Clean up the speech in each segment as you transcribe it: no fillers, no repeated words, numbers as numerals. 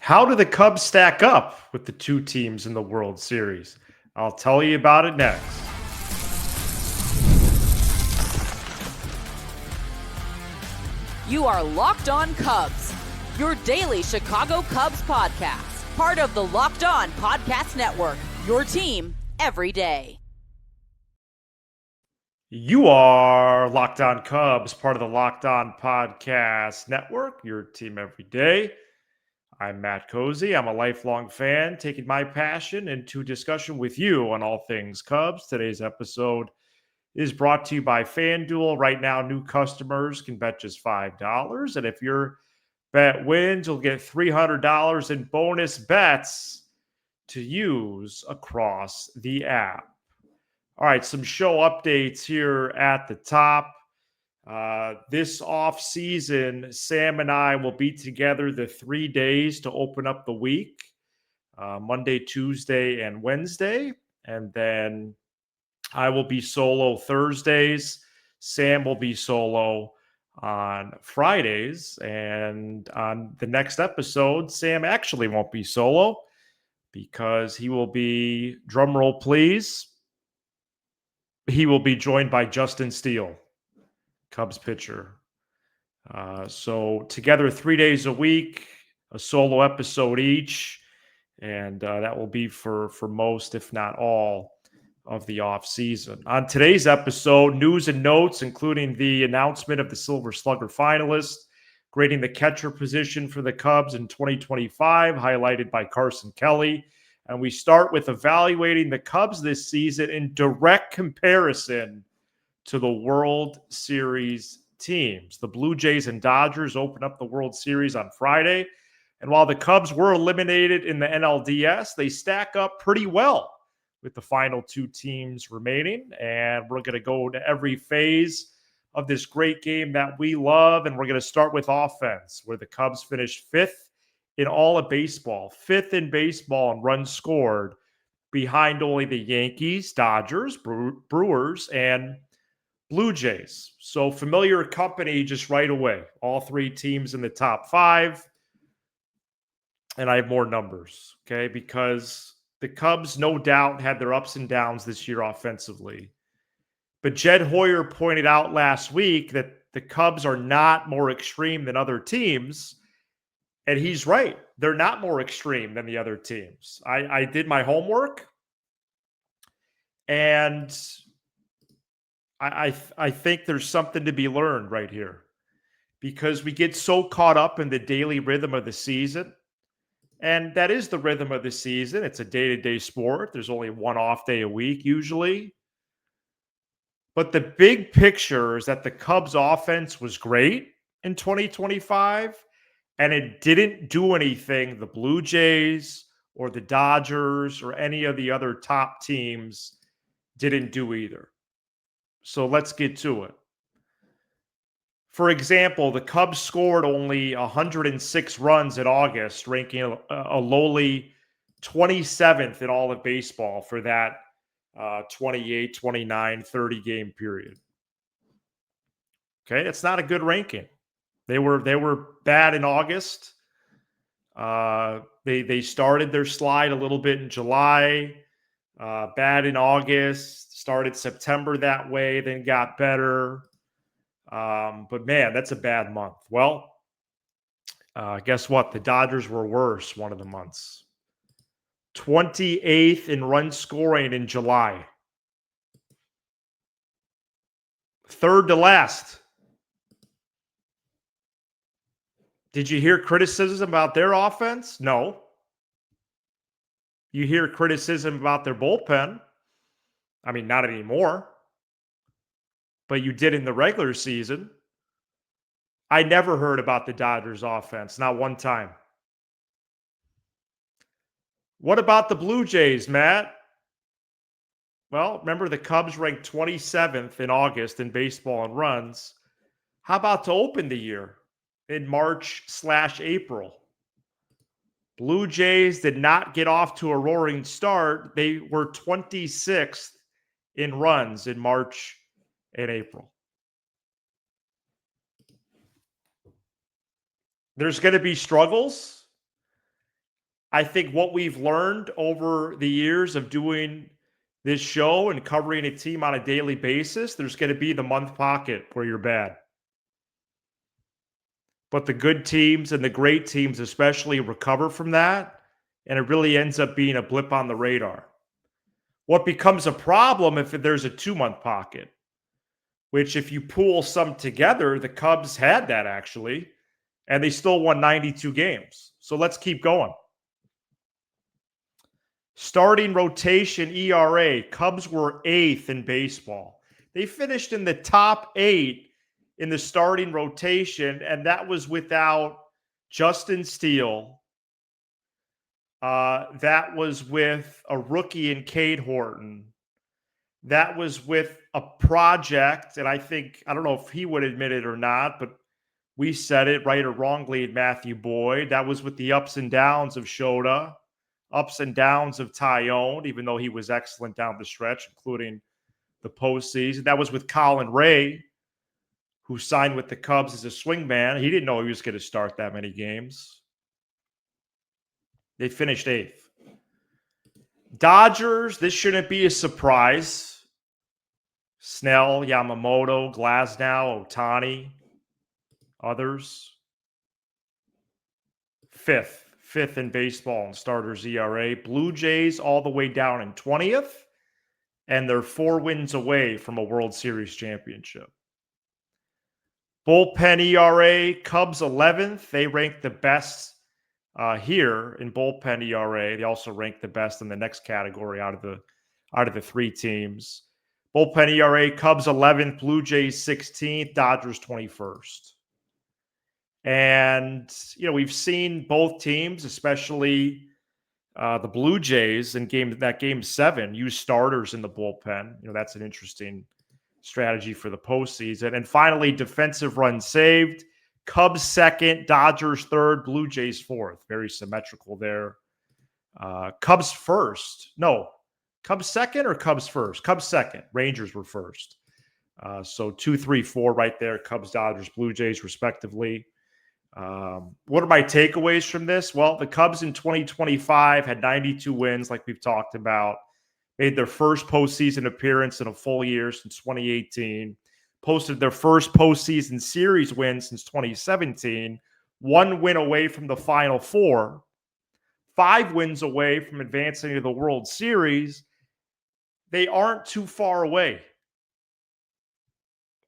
How do the Cubs stack up with the two teams in the World Series? I'll tell you about it next. You are Locked On Cubs, your daily Chicago Cubs podcast, part of the Locked On Podcast Network, your team every day. You are Locked On Cubs, part of the Locked On Podcast Network, your team every day. I'm Matt Cozy. I'm a lifelong fan, taking my passion into discussion with you on all things Cubs. Today's episode is brought to you by FanDuel. Right now, new customers can bet just $5. And if your bet wins, you'll get $300 in bonus bets to use across the app. All right, some show updates here at the top. This off season, Sam and I will be together the 3 days to open up the week, Monday, Tuesday, and Wednesday. And then I will be solo Thursdays. Sam will be solo on Fridays. And on the next episode, Sam actually won't be solo because he will be, drumroll please, he will be joined by Justin Steele, Cubs pitcher. So together 3 days a week, a solo episode each. And that will be for most, if not all, of the off season. On today's episode, news and notes, including the announcement of the Silver Slugger finalists, grading the catcher position for the Cubs in 2025, highlighted by Carson Kelly. And we start with evaluating the Cubs this season in direct comparison to the World Series teams. The Blue Jays and Dodgers open up the World Series on Friday. And while the Cubs were eliminated in the NLDS, they stack up pretty well with the final two teams remaining. And we're going to go to every phase of this great game that we love. And we're going to start with offense, where the Cubs finished fifth in all of baseball, fifth in baseball in runs scored, behind only the Yankees, Dodgers, Brewers, and Blue Jays. So familiar company just right away. All three teams in the top five. And I have more numbers, okay? Because the Cubs, no doubt, had their ups and downs this year offensively. But Jed Hoyer pointed out last week that the Cubs are not more extreme than other teams. And he's right. They're not more extreme than the other teams. I did my homework. And I think there's something to be learned right here. Because we get so caught up in the daily rhythm of the season. And that is the rhythm of the season. It's a day-to-day sport. There's only one off day a week usually. But the big picture is that the Cubs offense was great in 2025, and it didn't do anything the Blue Jays or the Dodgers or any of the other top teams didn't do either. So let's get to it. For example, the Cubs scored only 106 runs in August, ranking a lowly 27th in all of baseball for that 28, 29, 30 game period. Okay, it's not a good ranking. They were bad in August. They started their slide a little bit in July. Bad in August. Started September that way, then got better. But man, that's a bad month. Well, guess what? The Dodgers were worse one of the months. 28th in run scoring in July. Third to last. Did you hear criticism about their offense? No. You hear criticism about their bullpen. I mean, not anymore. But you did in the regular season. I never heard about the Dodgers offense, not one time. What about the Blue Jays, Matt? Well, remember the Cubs ranked 27th in August in baseball in runs. How about to open the year in March/April? Blue Jays did not get off to a roaring start. They were 26th in runs in March and April. There's going to be struggles. I think what we've learned over the years of doing this show and covering a team on a daily basis, there's going to be the month pocket where you're bad. But the good teams and the great teams especially recover from that, and it really ends up being a blip on the radar. What becomes a problem if there's a 2-month pocket, which if you pool some together, the Cubs had that actually, and they still won 92 games. So let's keep going. Starting rotation ERA, Cubs were 8th in baseball. They finished in the top 8 in the starting rotation, and that was without Justin Steele. That was with a rookie in Cade Horton. That was with a project, and I don't know if he would admit it or not, but we said it right or wrongly at Matthew Boyd. That was with the ups and downs of Shota, ups and downs of Tyone, even though he was excellent down the stretch, including the postseason. That was with Colin Ray, who signed with the Cubs as a swingman. He didn't know he was going to start that many games. They finished 8th. Dodgers, this shouldn't be a surprise. Snell, Yamamoto, Glasnow, Ohtani, others. 5th in baseball in starters ERA. Blue Jays all the way down in 20th, and they're 4 wins away from a World Series championship. Bullpen ERA, Cubs 11th. They rank the best here in bullpen ERA. They also rank the best in the next category out of the 3 teams. Bullpen ERA, Cubs 11th, Blue Jays 16th, Dodgers 21st. And, we've seen both teams, especially the Blue Jays in game 7, use starters in the bullpen. That's an interesting strategy for the postseason. And finally, defensive runs saved. Cubs 2nd, Dodgers 3rd, Blue Jays 4th. Very symmetrical there. Cubs 1st. No, Cubs 2nd or Cubs 1st? Cubs 2nd. Rangers were 1st. So 2, 3, 4 right there. Cubs, Dodgers, Blue Jays, respectively. What are my takeaways from this? Well, the Cubs in 2025 had 92 wins, like we've talked about. Made their first postseason appearance in a full year since 2018. Posted their first postseason series win since 2017. 1 win away from the Final Four. 5 wins away from advancing to the World Series. They aren't too far away.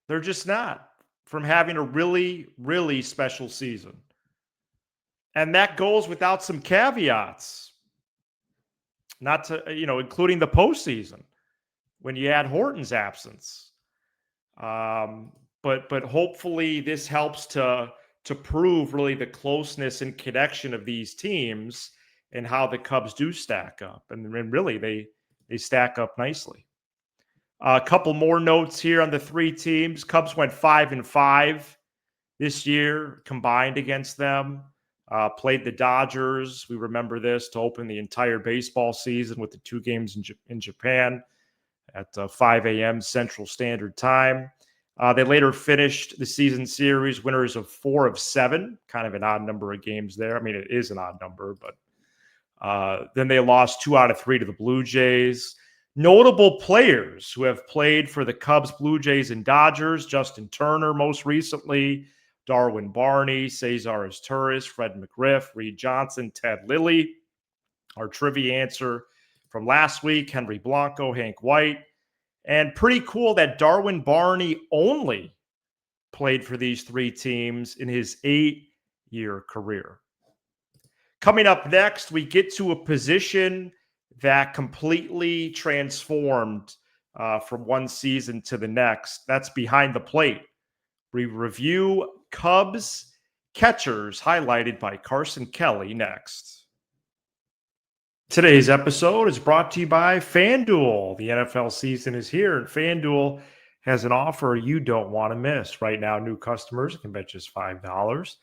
They're just not from having a really, really special season. And that goes without some caveats. Not to, including the postseason when you add Horton's absence. But hopefully this helps to prove really the closeness and connection of these teams and how the Cubs do stack up. And really they stack up nicely. A couple more notes here on the 3 teams. Cubs went 5-5 this year combined against them. Played the Dodgers. We remember this to open the entire baseball season with the 2 games in Japan at 5 a.m. Central Standard Time. They later finished the season series winners of 4 of 7, kind of an odd number of games there. I mean, it is an odd number, but then they lost 2 out of 3 to the Blue Jays. Notable players who have played for the Cubs, Blue Jays, and Dodgers: Justin Turner most recently, Darwin Barney, Cesar Izturis, Fred McGriff, Reed Johnson, Ted Lilly. Our trivia answer from last week: Henry Blanco, Hank White. And pretty cool that Darwin Barney only played for these 3 teams in his 8-year career. Coming up next, we get to a position that completely transformed from one season to the next. That's behind the plate. We review Cubs catchers highlighted by Carson Kelly next. Today's episode is brought to you by FanDuel. The NFL season is here, and FanDuel has an offer you don't want to miss. Right now, new customers can bet just $5,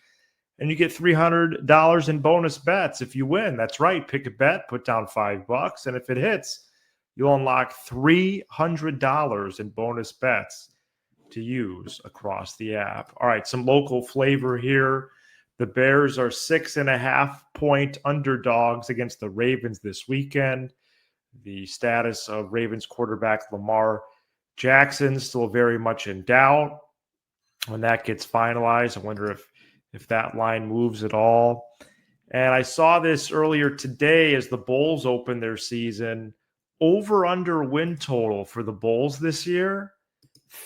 and you get $300 in bonus bets if you win. That's right. Pick a bet, put down $5, and if it hits, you'll unlock $300 in bonus bets to use across the app. All right, some local flavor here. The Bears are 6.5-point underdogs against the Ravens this weekend. The status of Ravens quarterback Lamar Jackson still very much in doubt. When that gets finalized, I wonder if that line moves at all. And I saw this earlier today as the Bulls open their season. Over-under win total for the Bulls this year,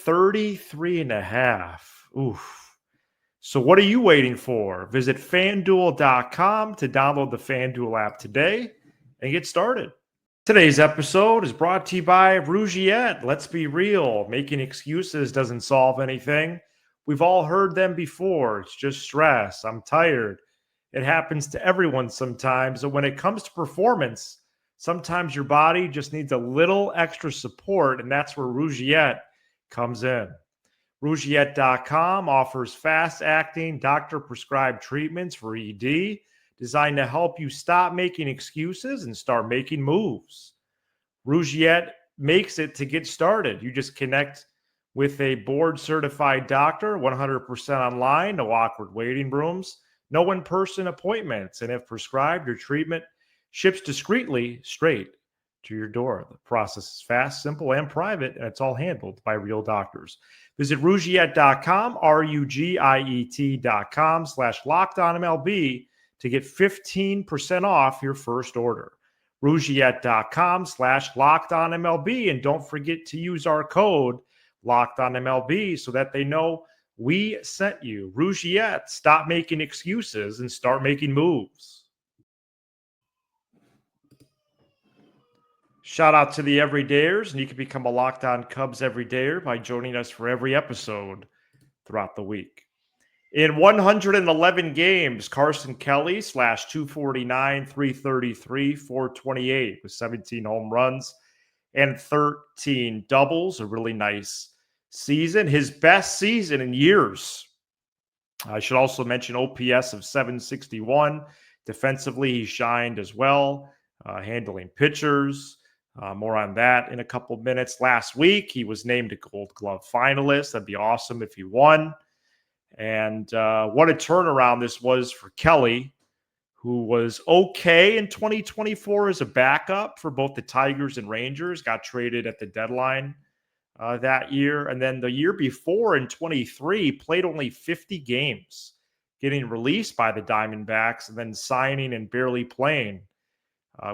33.5. Oof. So what are you waiting for? Visit FanDuel.com to download the FanDuel app today and get started. Today's episode is brought to you by Rougiette. Let's be real. Making excuses doesn't solve anything. We've all heard them before. It's just stress. I'm tired. It happens to everyone sometimes. And when it comes to performance, sometimes your body just needs a little extra support, and that's where Rougiette comes in. Rougiette.com offers fast-acting, doctor-prescribed treatments for ED designed to help you stop making excuses and start making moves. Rougiette makes it to get started. You just connect with a board-certified doctor, 100% online, no awkward waiting rooms, no in-person appointments, and if prescribed, your treatment ships discreetly straight to your door. The process is fast, simple, and private, and it's all handled by real doctors. Visit Rougiette.com, RUGIET.com/LockedOnMLB to get 15% off your first order. Rougiette.com/LockedOnMLB, and don't forget to use our code LockedOnMLB so that they know we sent you. Rougiette, stop making excuses and start making moves. Shout out to the everydayers, and you can become a Locked On Cubs everydayer by joining us for every episode throughout the week. In 111 games, Carson Kelly /249, 333, 428 with 17 home runs and 13 doubles. A really nice season. His best season in years. I should also mention OPS of 761. Defensively, he shined as well, handling pitchers. More on that in a couple minutes. Last week, he was named a Gold Glove finalist. That'd be awesome if he won. And what a turnaround this was for Kelly, who was okay in 2024 as a backup for both the Tigers and Rangers, got traded at the deadline that year. And then the year before in 23, played only 50 games, getting released by the Diamondbacks and then signing and barely playing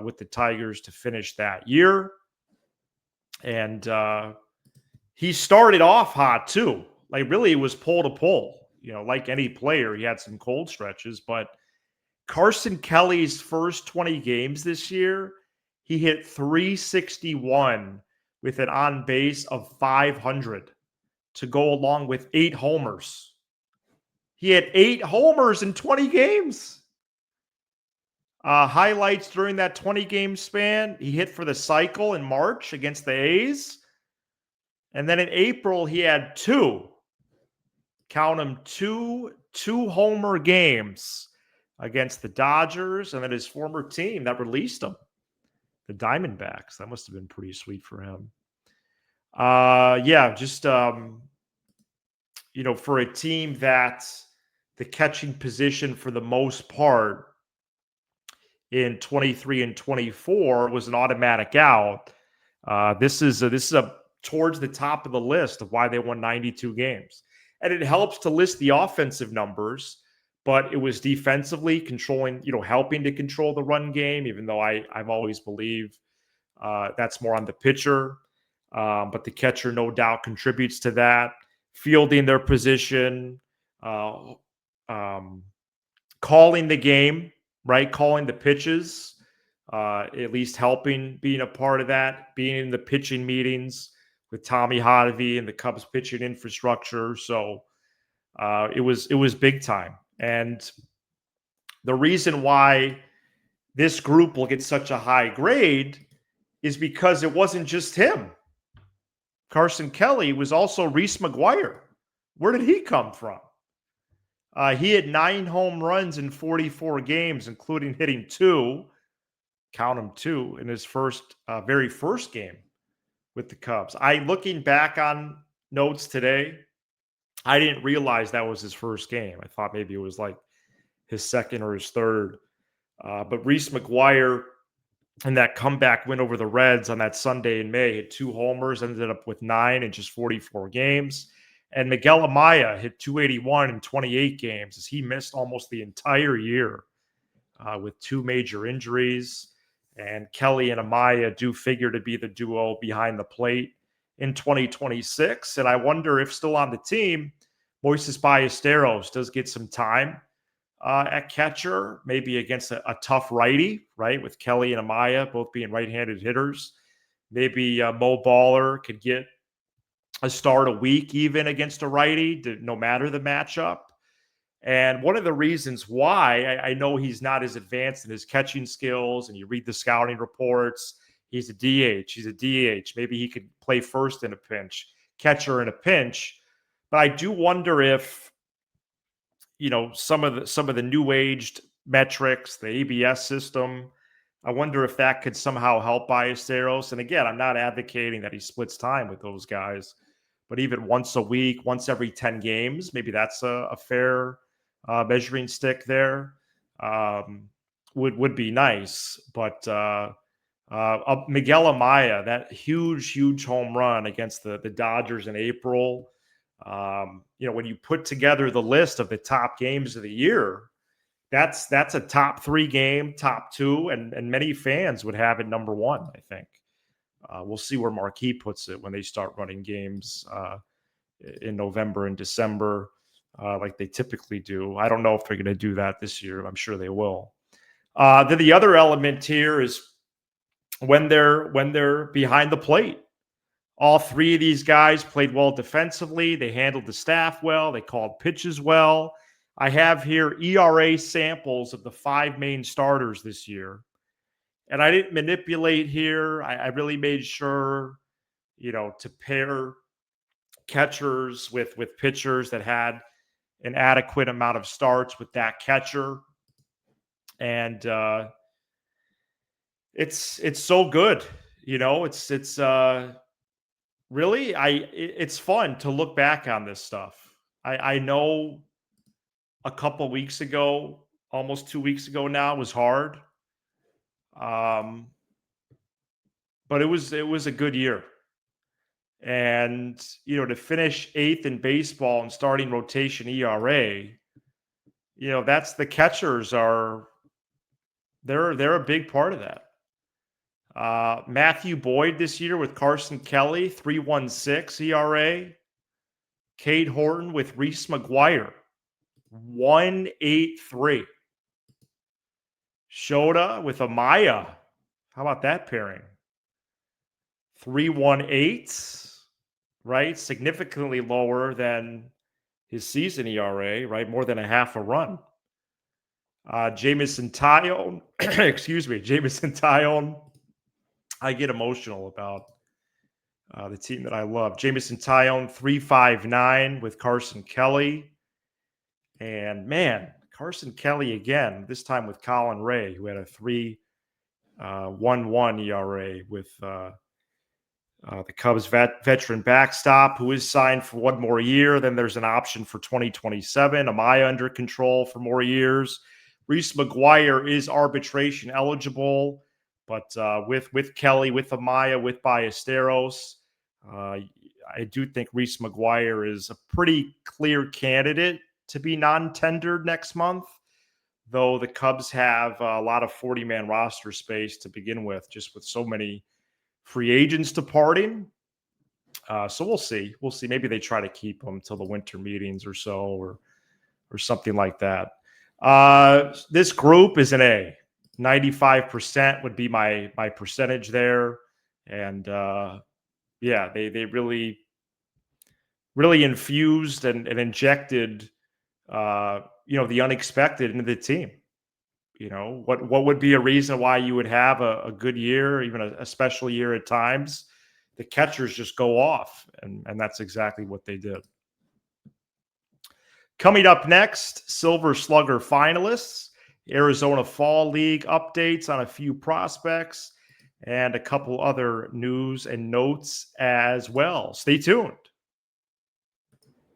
with the Tigers to finish that year. And he started off hot too. Like really it was pull to pull. You know, like any player, he had some cold stretches, but Carson Kelly's first 20 games this year, he hit 361 with an on base of 500 to go along with 8 homers. He had 8 homers in 20 games. Highlights during that 20-game span, he hit for the cycle in March against the A's. And then in April, he had 2. Count them, two homer games against the Dodgers and then his former team that released him, the Diamondbacks. That must have been pretty sweet for him. For a team that the catching position for the most part in 23 and 24 was an automatic out. This is towards the top of the list of why they won 92 games. And it helps to list the offensive numbers, but it was defensively controlling, helping to control the run game, even though I've always believed that's more on the pitcher. But the catcher, no doubt, contributes to that. Fielding their position, calling the game, right? Calling the pitches, at least helping being a part of that, being in the pitching meetings with Tommy Hotovy and the Cubs pitching infrastructure. So it was big time. And the reason why this group will get such a high grade is because it wasn't just him. Carson Kelly was also Reese McGuire. Where did he come from? He had 9 home runs in 44 games, including hitting 2, count them 2, in his very first game with the Cubs. Looking back on notes today, I didn't realize that was his first game. I thought maybe it was like his second or his third. But Reese McGuire and that comeback win over the Reds on that Sunday in May hit 2 homers, ended up with 9 in just 44 games. And Miguel Amaya hit 281 in 28 games as he missed almost the entire year with 2 major injuries. And Kelly and Amaya do figure to be the duo behind the plate in 2026. And I wonder if still on the team, Moises Ballesteros does get some time at catcher, maybe against a tough righty, right? With Kelly and Amaya both being right-handed hitters. Maybe Mo Baller could get a start a week even against a righty, no matter the matchup. And one of the reasons why I know he's not as advanced in his catching skills, and you read the scouting reports, he's a DH. He's a DH. Maybe he could play first in a pinch, catcher in a pinch. But I do wonder if, some of the new aged metrics, the ABS system, I wonder if that could somehow help Ballesteros. And again, I'm not advocating that he splits time with those guys, but even once a week, once every 10 games, maybe that's a fair measuring stick there. Would be nice. But Miguel Amaya, that huge home run against the Dodgers in April. When you put together the list of the top games of the year, that's a top 3 game, top 2, and many fans would have it number 1, I think. We'll see where Marquee puts it when they start running games in November and December, like they typically do. I don't know if they're going to do that this year. I'm sure they will. Then the other element here is when they're behind the plate. All 3 of these guys played well defensively. They handled the staff well. They called pitches well. I have here ERA samples of the 5 main starters this year. And I didn't manipulate here. I really made sure, to pair catchers with pitchers that had an adequate amount of starts with that catcher. And it's so good. It's really, it's fun to look back on this stuff. I know a couple weeks ago, almost 2 weeks ago now, was hard. But it was a good year. And, to finish 8th in baseball and starting rotation ERA, that's the catchers they're a big part of that. Matthew Boyd this year with Carson Kelly, 3.16 ERA. Cade Horton with Reese McGuire, 1.83. Shota with Amaya. How about that pairing? 3.18, right? Significantly lower than his season ERA, right? More than a half a run. Jamison Tyone, Jamison Tyone. I get emotional about the team that I love. Jamison Tyone, 3.59 with Carson Kelly. And man, Carson Kelly again, this time with Colin Ray, who had a 3.11 ERA with the Cubs veteran backstop, who is signed for 1 more year. Then there's an option for 2027. Amaya under control for more years. Reese McGuire is arbitration eligible, but with Kelly, with Amaya, with Ballesteros, I do think Reese McGuire is a pretty clear candidate to be non-tendered next month, though the Cubs have a lot of 40-man roster space to begin with, just with so many free agents departing. So we'll see. Maybe they try to keep them till the winter meetings or so, or something like that. This group is an A. 95% would be my percentage there. And they really infused and injected the unexpected into the team. What would be a reason why you would have a good year, even a special year at times? The catchers just go off, and that's exactly what they did. Coming up next, Silver Slugger finalists, Arizona Fall League updates on a few prospects, and a couple other news and notes as well. Stay tuned.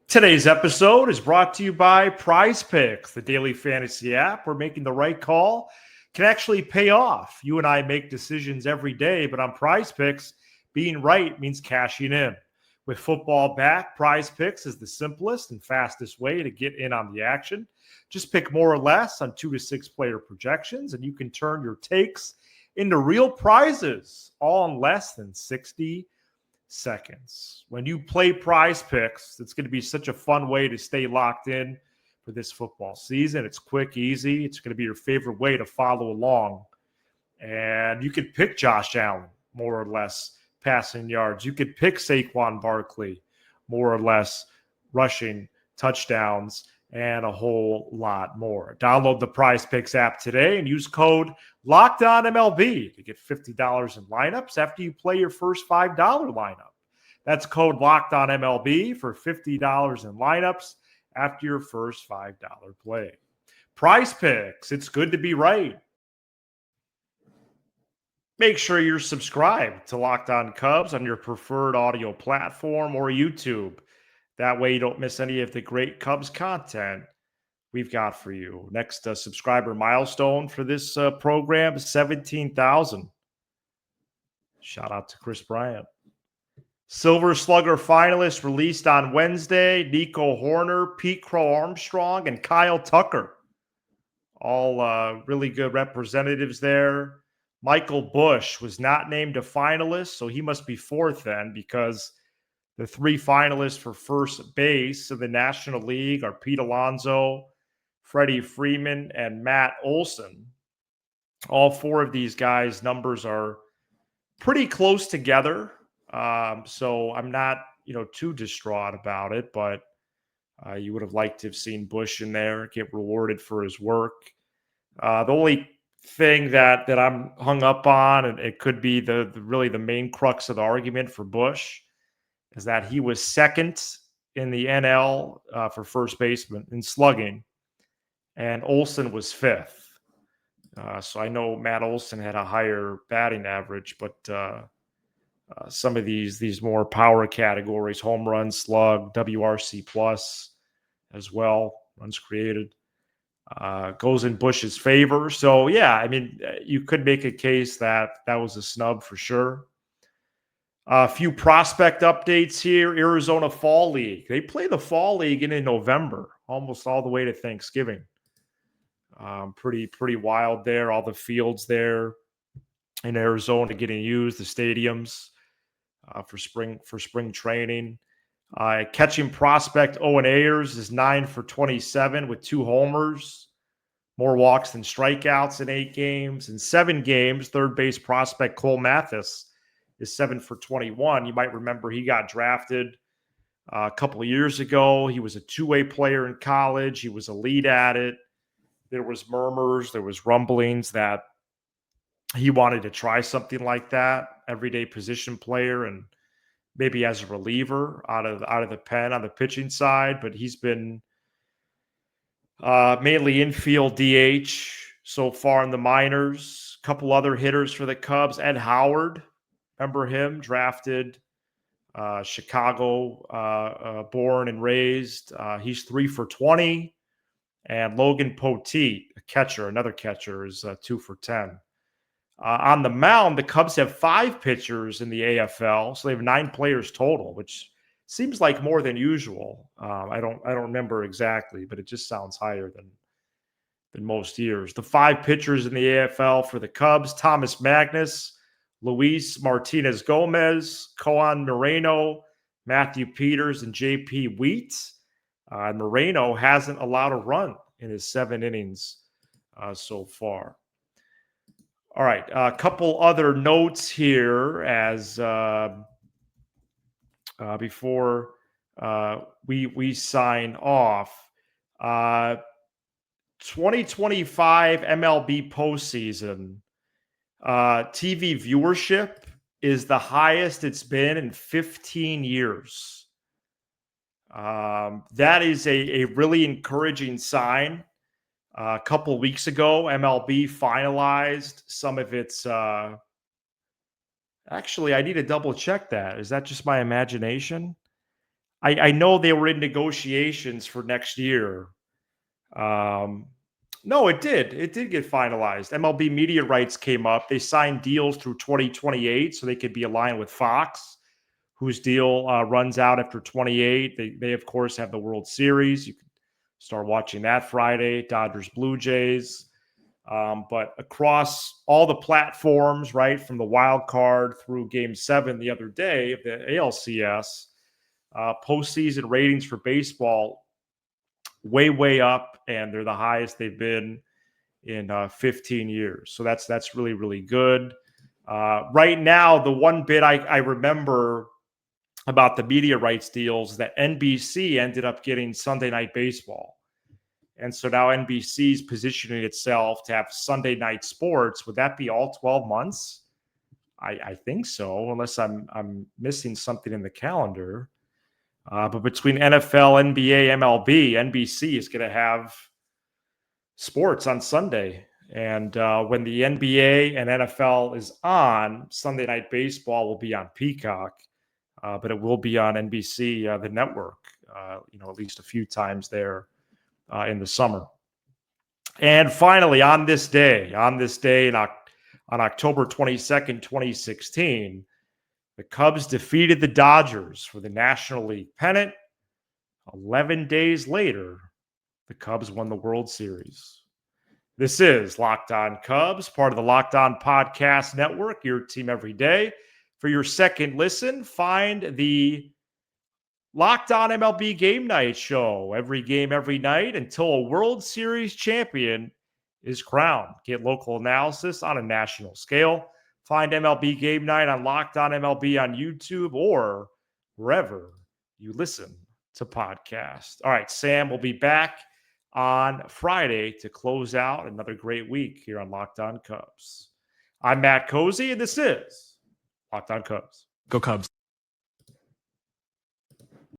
Today's episode is brought to you by Prize Picks, the daily fantasy app where making the right call can actually pay off. You and I make decisions every day, but on Prize Picks, being right means cashing in. With football back, Prize Picks is the simplest and fastest way to get in on the action. Just pick more or less on 2 to 6 player projections, and you can turn your takes into real prizes, all in less than 60 seconds. When you play Prize Picks, it's going to be such a fun way to stay locked in for this football season. It's quick, easy. It's going to be your favorite way to follow along. And you could pick Josh Allen, more or less, passing yards. You could pick Saquon Barkley, more or less, rushing touchdowns, and a whole lot more. Download the Prize Picks app today and use code LOCKEDONMLB to get $50 in lineups after you play your first $5 lineup. That's code LOCKEDONMLB for $50 in lineups after your first $5 play. Prize Picks, it's good to be right. Make sure you're subscribed to Locked On Cubs on your preferred audio platform or YouTube. That way you don't miss any of the great Cubs content we've got for you. Next subscriber milestone for this program is 17,000. Shout out to Chris Bryant. Silver Slugger finalists released on Wednesday: Nico Horner, Pete Crow-Armstrong, and Kyle Tucker. All really good representatives there. Michael Busch was not named a finalist, so he must be fourth then, because the 3 finalists for first base of the National League are Pete Alonso, Freddie Freeman, and Matt Olson. All 4 of these guys' numbers are pretty close together. So I'm not, too distraught about it, but you would have liked to have seen Busch in there get rewarded for his work. The only thing that I'm hung up on, and it could be the really the main crux of the argument for Busch, is that he was second in the NL for first baseman in slugging, and Olson was fifth. So I know Matt Olson had a higher batting average, but some of these more power categories, home run, slug, WRC plus as well, runs created, goes in Busch's favor. So, yeah, I mean, you could make a case that was a snub for sure. A few prospect updates here. Arizona Fall League. They play the Fall League in November, almost all the way to Thanksgiving. Pretty wild there. All the fields there in Arizona getting used, the stadiums for spring training. Catching prospect Owen Ayers is 9 for 27 with 2 homers, more walks than strikeouts in 8 games. In 7 games, third base prospect Cole Mathis is 7 for 21. You might remember he got drafted a couple of years ago. He was a two-way player in college. He was elite at it. There was murmurs, there was rumblings that he wanted to try something like that, everyday position player, and maybe as a reliever out of the pen on the pitching side. But he's been mainly infield DH so far in the minors. A couple other hitters for the Cubs. Ed Howard, remember him? Drafted, Chicago, born and raised. He's 3 for 20. And Logan Poteet, another catcher, is 2 for 10. On the mound, the Cubs have 5 pitchers in the AFL, so they have 9 players total, which seems like more than usual. I don't remember exactly, but it just sounds higher than most years. The 5 pitchers in the AFL for the Cubs: Thomas Magnus, Luis Martinez Gomez, Coan Moreno, Matthew Peters, and JP Wheat. And Moreno hasn't allowed a run in his 7 innings so far. All right, a couple other notes here as before we sign off. 2025 MLB postseason TV viewership is the highest it's been in 15 years. That is a really encouraging sign. A couple weeks ago, MLB finalized some of its actually, I need to double check that. Is that just my imagination? I know they were in negotiations for next year. No, it did. It did get finalized. MLB media rights came up. They signed deals through 2028 so they could be aligned with Fox, whose deal runs out after 28. They of course have the World Series. You can start watching that Friday. Dodgers, Blue Jays. But across all the platforms, right, from the wild card through Game 7 the other day of the ALCS, postseason ratings for baseball way up, and they're the highest they've been in 15 years. So that's really, really good. Right now, the one bit I remember about the media rights deals that NBC ended up getting Sunday Night Baseball. And so now NBC is positioning itself to have Sunday night sports. Would that be all 12 months? I think so, unless I'm missing something in the calendar. But between NFL, NBA, MLB, NBC is going to have sports on Sunday. And when the NBA and NFL is on, Sunday Night Baseball will be on Peacock, but it will be on NBC, the network, at least a few times there in the summer. And finally, on this day, on October 22nd, 2016, the Cubs defeated the Dodgers for the National League pennant. 11 days later, the Cubs won the World Series. This is Locked On Cubs, part of the Locked On Podcast Network, your team every day. For your second listen, find the Locked On MLB Game Night show. Every game, every night, until a World Series champion is crowned. Get local analysis on a national scale. Find MLB Game Night on Locked On MLB on YouTube or wherever you listen to podcasts. All right, Sam will be back on Friday to close out another great week here on Locked On Cubs. I'm Matt Cozy, and this is Locked On Cubs. Go Cubs.